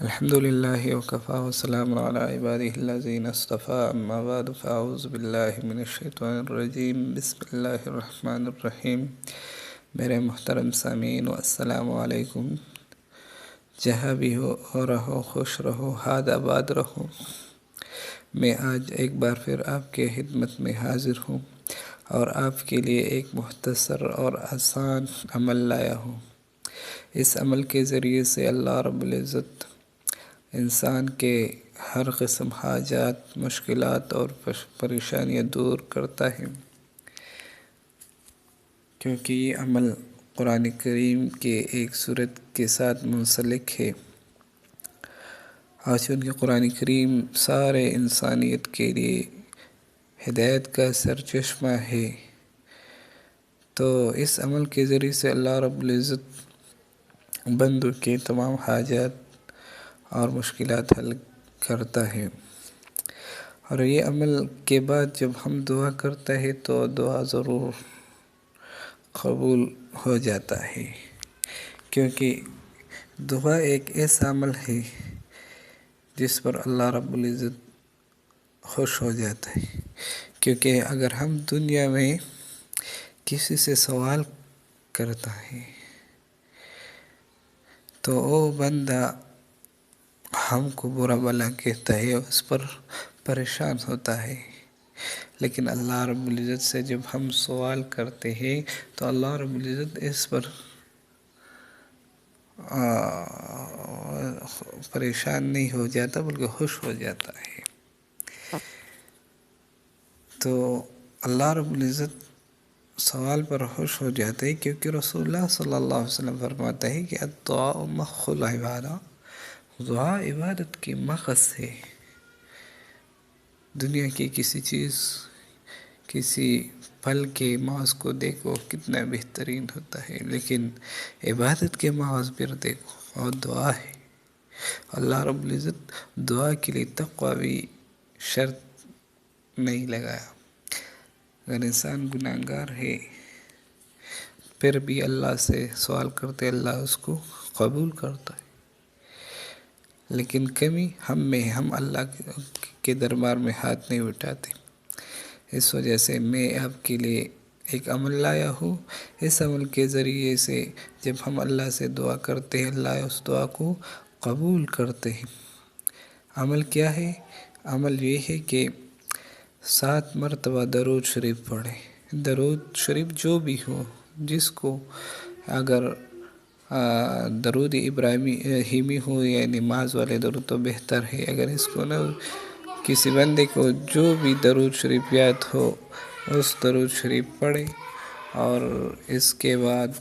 الحمد لله وكفى وسلام على عباده الذين اصطفى أما بعد فأعوذ بالله من الشیطان الرجیم بسم اللہ الرحمن الرحیم۔ میرے محترم سامعین السلام علیکم۔ جہاں بھی ہو رہو خوش رہو ہاد آباد رہو۔ میں آج ایک بار پھر آپ کے خدمت میں حاضر ہوں اور آپ کے لیے ایک مختصر اور آسان عمل لایا ہوں۔ اس عمل کے ذریعے سے اللہ رب العزت انسان کے ہر قسم حاجات، مشکلات اور پریشانیاں دور کرتا ہے، کیونکہ یہ عمل قرآن کریم کے ایک سورت کے ساتھ منسلک ہے، اور چونکہ قرآن کریم سارے انسانیت کے لیے ہدایت کا سرچشمہ ہے، تو اس عمل کے ذریعے سے اللہ رب العزت بندوں کے تمام حاجات اور مشکلات حل کرتا ہے۔ اور یہ عمل کے بعد جب ہم دعا کرتا ہے تو دعا ضرور قبول ہو جاتا ہے، کیونکہ دعا ایک ایسا عمل ہے جس پر اللہ رب العزت خوش ہو جاتا ہے۔ کیونکہ اگر ہم دنیا میں کسی سے سوال کرتا ہے تو وہ بندہ ہم کو برا بھلا کہتا ہے، اس پر پریشان ہوتا ہے، لیکن اللہ رب العزت سے جب ہم سوال کرتے ہیں تو اللہ رب العزت اس پر پریشان نہیں ہو جاتا بلکہ خوش ہو جاتا ہے۔ تو اللہ رب العزت سوال پر خوش ہو جاتے ہیں، کیونکہ رسول اللہ صلی اللہ علیہ وسلم فرماتا ہے کہ الدعاء مخ العبادہ، دعا عبادت کی مغز ہے۔ دنیا کی کسی چیز، کسی پھل کے مغز کو دیکھو کتنا بہترین ہوتا ہے، لیکن عبادت کے مغز پر دیکھو اور دعا ہے۔ اللہ رب العزت دعا کے لیے تقوی بھی شرط نہیں لگایا۔ اگر انسان گناہگار ہے پھر بھی اللہ سے سوال کرتے، اللہ اس کو قبول کرتا ہے، لیکن کمی ہم میں، ہم اللہ کے دربار میں ہاتھ نہیں اٹھاتے۔ اس وجہ سے میں آپ کے لیے ایک عمل لایا ہوں۔ اس عمل کے ذریعے سے جب ہم اللہ سے دعا کرتے ہیں، اللہ اس دعا کو قبول کرتے ہیں۔ عمل کیا ہے؟ عمل یہ ہے کہ 7 مرتبہ درود شریف پڑھیں۔ درود شریف جو بھی ہو، جس کو اگر درود ابراہیمی ہو یا نماز والے درود تو بہتر ہے، اگر اس کو نہ کسی بندے کو جو بھی درود شریف یاد ہو اس درود شریف پڑھے، اور اس کے بعد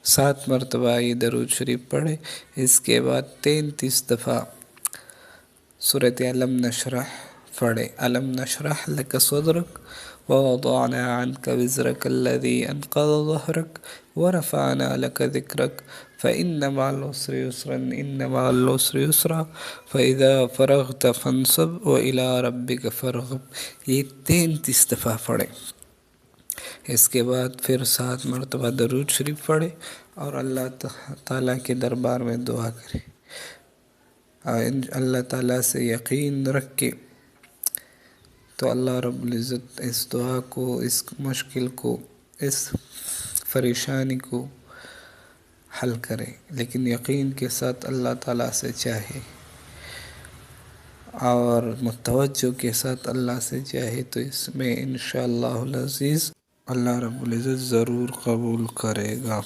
7 مرتبہ یہ درود شریف پڑھے۔ اس کے بعد 33 دفعہ سورۃ علم نشرح پڑھے۔ علم نشرح لک صدرک ووضعنا عنک وزرک الذی انقض ظہرک ورفعنا لک ذکرک فإن مع العسر یسرا إن مع العسر یسرا فإذا فرغت فانصب وإلى ربک فارغب۔ یہ 33 دفعہ پڑھے۔ اس کے بعد پھر 7 مرتبہ درود شریف پڑھے اور اللہ تعالیٰ کے دربار میں دعا کرے، اور اللہ تعالیٰ سے یقین رکھ کے تو اللہ رب العزت اس دعا کو، اس مشکل کو، اس پریشانی کو حل کرے، لیکن یقین کے ساتھ اللہ تعالیٰ سے چاہے اور متوجہ کے ساتھ اللہ سے چاہے، تو اس میں انشاءاللہ العزیز اللہ رب العزت ضرور قبول کرے گا۔